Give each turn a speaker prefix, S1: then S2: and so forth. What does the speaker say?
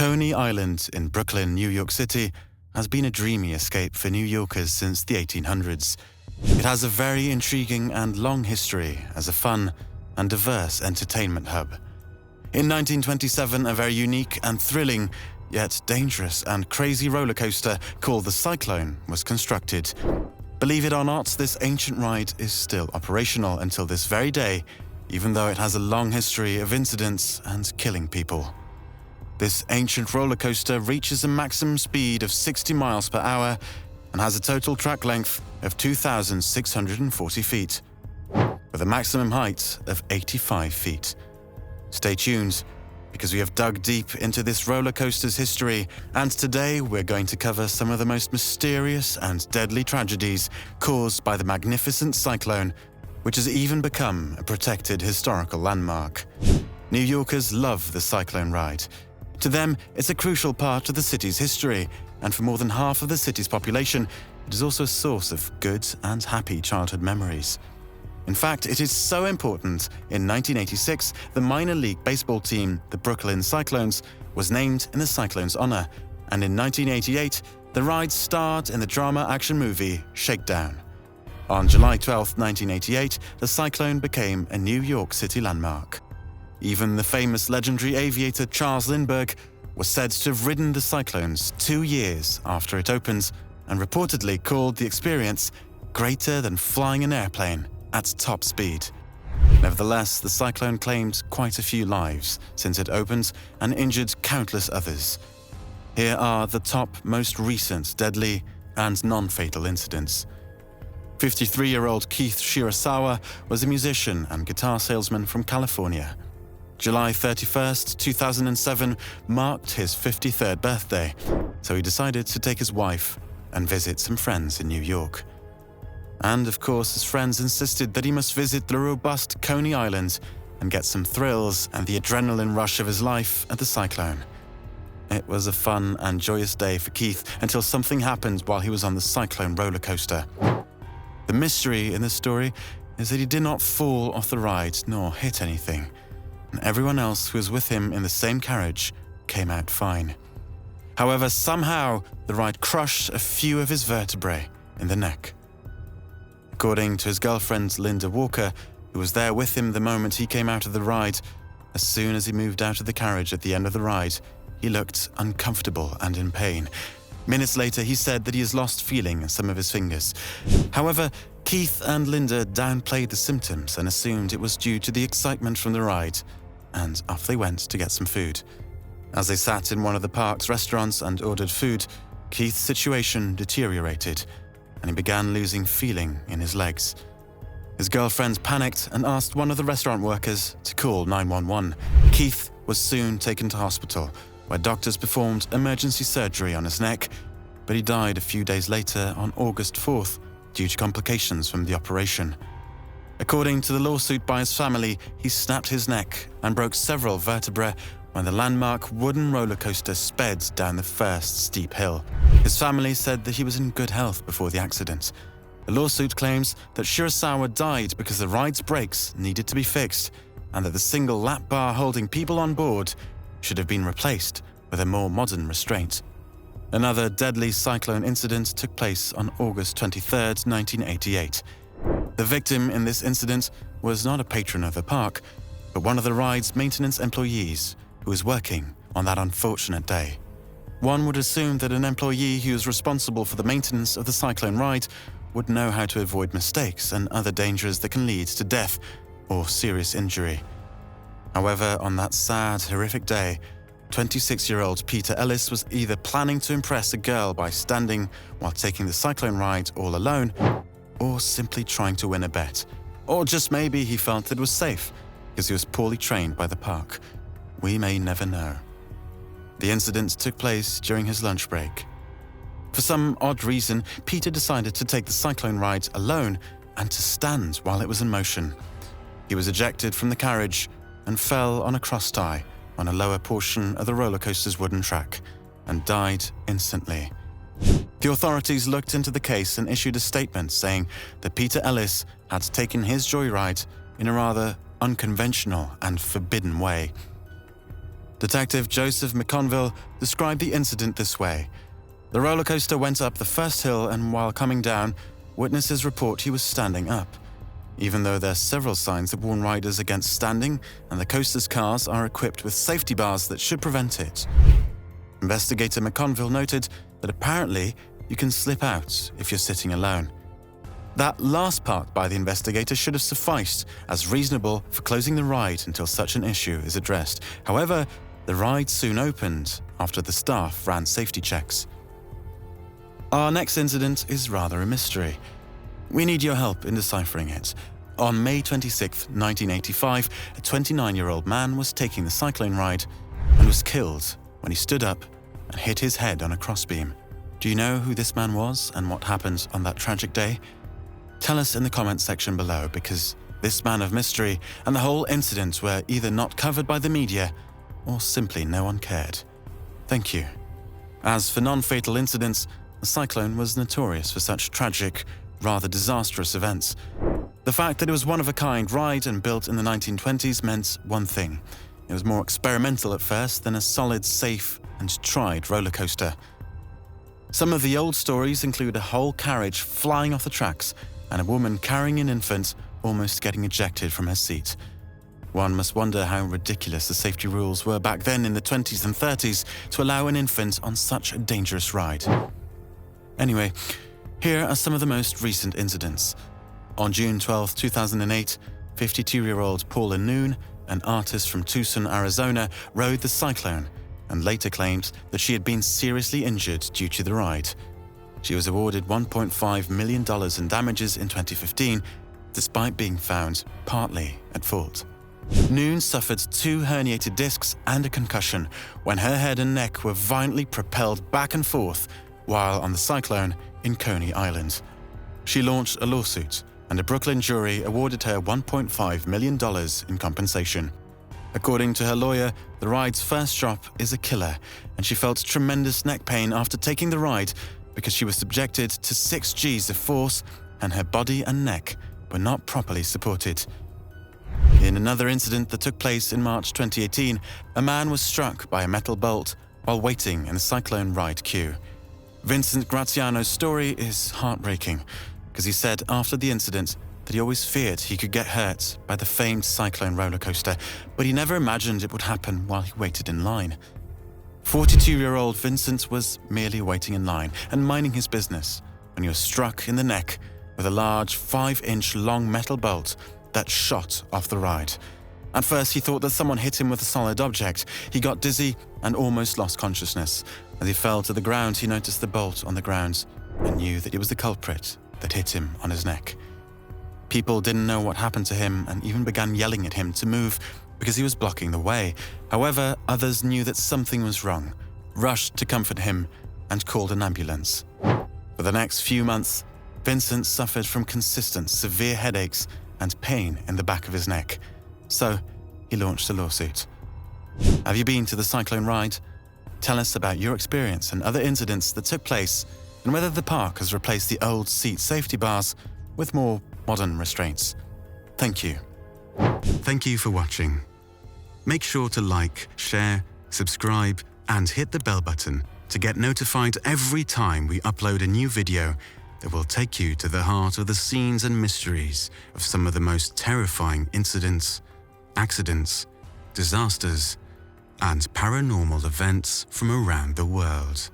S1: Coney Island in Brooklyn, New York City, has been a dreamy escape for New Yorkers since the 1800s. It has a very intriguing and long history as a fun and diverse entertainment hub. In 1927, a very unique and thrilling, yet dangerous and crazy roller coaster called the Cyclone was constructed. Believe it or not, this ancient ride is still operational until this very day, even though it has a long history of incidents and killing people. This ancient roller coaster reaches a maximum speed of 60 miles per hour and has a total track length of 2,640 feet, with a maximum height of 85 feet. Stay tuned, because we have dug deep into this roller coaster's history, and today we're going to cover some of the most mysterious and deadly tragedies caused by the magnificent cyclone, which has even become a protected historical landmark. New Yorkers love the cyclone ride. To them, it's a crucial part of the city's history, and for more than half of the city's population, it is also a source of good and happy childhood memories. In fact, it is so important, in 1986, the minor league baseball team, the Brooklyn Cyclones, was named in the Cyclones' honor, and in 1988, the ride starred in the drama action movie Shakedown. On July 12, 1988, the Cyclone became a New York City landmark. Even the famous legendary aviator Charles Lindbergh was said to have ridden the Cyclones 2 years after it opened, and reportedly called the experience greater than flying an airplane at top speed. Nevertheless, the Cyclone claimed quite a few lives since it opened and injured countless others. Here are the top most recent deadly and non-fatal incidents. 53-year-old Keith Shirasawa was a musician and guitar salesman from California. July 31st, 2007 marked his 53rd birthday, so he decided to take his wife and visit some friends in New York. And of course, his friends insisted that he must visit the robust Coney Island and get some thrills and the adrenaline rush of his life at the Cyclone. It was a fun and joyous day for Keith until something happened while he was on the Cyclone roller coaster. The mystery in the story is that he did not fall off the ride nor hit anything, and everyone else who was with him in the same carriage came out fine. However, somehow the ride crushed a few of his vertebrae in the neck. According to his girlfriend Linda Walker, who was there with him the moment he came out of the ride, as soon as he moved out of the carriage at the end of the ride, he looked uncomfortable and in pain. Minutes later, he said that he has lost feeling in some of his fingers. However, Keith and Linda downplayed the symptoms and assumed it was due to the excitement from the ride, and off they went to get some food. As they sat in one of the park's restaurants and ordered food, Keith's situation deteriorated, and he began losing feeling in his legs. His girlfriend panicked and asked one of the restaurant workers to call 911. Keith was soon taken to hospital, where doctors performed emergency surgery on his neck, but he died a few days later on August 4th due to complications from the operation. According to the lawsuit by his family, he snapped his neck and broke several vertebrae when the landmark wooden roller coaster sped down the first steep hill. His family said that he was in good health before the accident. The lawsuit claims that Shirasawa died because the ride's brakes needed to be fixed, and that the single lap bar holding people on board should have been replaced with a more modern restraint. Another deadly cyclone incident took place on August 23rd, 1988. The victim in this incident was not a patron of the park, but one of the ride's maintenance employees who was working on that unfortunate day. One would assume that an employee who was responsible for the maintenance of the Cyclone ride would know how to avoid mistakes and other dangers that can lead to death or serious injury. However, on that sad, horrific day, 26-year-old Peter Ellis was either planning to impress a girl by standing while taking the Cyclone ride all alone, or simply trying to win a bet. Or just maybe he felt it was safe because he was poorly trained by the park. We may never know. The incident took place during his lunch break. For some odd reason, Peter decided to take the Cyclone ride alone and to stand while it was in motion. He was ejected from the carriage and fell on a cross tie on a lower portion of the roller coaster's wooden track and died instantly. The authorities looked into the case and issued a statement saying that Peter Ellis had taken his joyride in a rather unconventional and forbidden way. Detective Joseph McConville described the incident this way. The roller coaster went up the first hill, and while coming down, witnesses report he was standing up. Even though there are several signs that warn riders against standing, and the coaster's cars are equipped with safety bars that should prevent it. Investigator McConville noted that apparently you can slip out if you're sitting alone. That last part by the investigator should have sufficed as reasonable for closing the ride until such an issue is addressed. However, the ride soon opened after the staff ran safety checks. Our next incident is rather a mystery. We need your help in deciphering it. On May 26, 1985, a 29-year-old man was taking the cyclone ride and was killed when he stood up and hit his head on a crossbeam. Do you know who this man was and what happened on that tragic day? Tell us in the comments section below, because this man of mystery and the whole incident were either not covered by the media or simply no one cared. Thank you. As for non-fatal incidents, the cyclone was notorious for such tragic, rather disastrous events. The fact that it was one-of-a-kind ride and built in the 1920s meant one thing. It was more experimental at first than a solid, safe, and tried roller coaster. Some of the old stories include a whole carriage flying off the tracks and a woman carrying an infant almost getting ejected from her seat. One must wonder how ridiculous the safety rules were back then in the 20s and 30s to allow an infant on such a dangerous ride. Anyway, here are some of the most recent incidents. On June 12, 2008, 52-year-old Paula Noon, an artist from Tucson, Arizona, rode the cyclone and later claimed that she had been seriously injured due to the ride. She was awarded $1.5 million in damages in 2015, despite being found partly at fault. Noon suffered 2 herniated discs and a concussion when her head and neck were violently propelled back and forth while on the cyclone in Coney Island. She launched a lawsuit, and a Brooklyn jury awarded her $1.5 million in compensation. According to her lawyer, the ride's first drop is a killer, and she felt tremendous neck pain after taking the ride because she was subjected to 6 Gs of force and her body and neck were not properly supported. In another incident that took place in March 2018, a man was struck by a metal bolt while waiting in a cyclone ride queue. Vincent Graziano's story is heartbreaking because he said after the incident that he always feared he could get hurt by the famed cyclone roller coaster, but he never imagined it would happen while he waited in line. 42-year-old Vincent was merely waiting in line and minding his business when he was struck in the neck with a large 5-inch long metal bolt that shot off the ride. At first, he thought that someone hit him with a solid object. He got dizzy and almost lost consciousness. As he fell to the ground, he noticed the bolt on the ground and knew that it was the culprit that hit him on his neck. People didn't know what happened to him and even began yelling at him to move because he was blocking the way. However, others knew that something was wrong, rushed to comfort him, and called an ambulance. For the next few months, Vincent suffered from consistent severe headaches and pain in the back of his neck. So, he launched a lawsuit. Have you been to the cyclone ride? Tell us about your experience and other incidents that took place and whether the park has replaced the old seat safety bars with more modern restraints. Thank you. Thank you for watching. Make sure to like, share, subscribe, and hit the bell button to get notified every time we upload a new video that will take you to the heart of the scenes and mysteries of some of the most terrifying incidents, accidents, disasters, and paranormal events from around the world.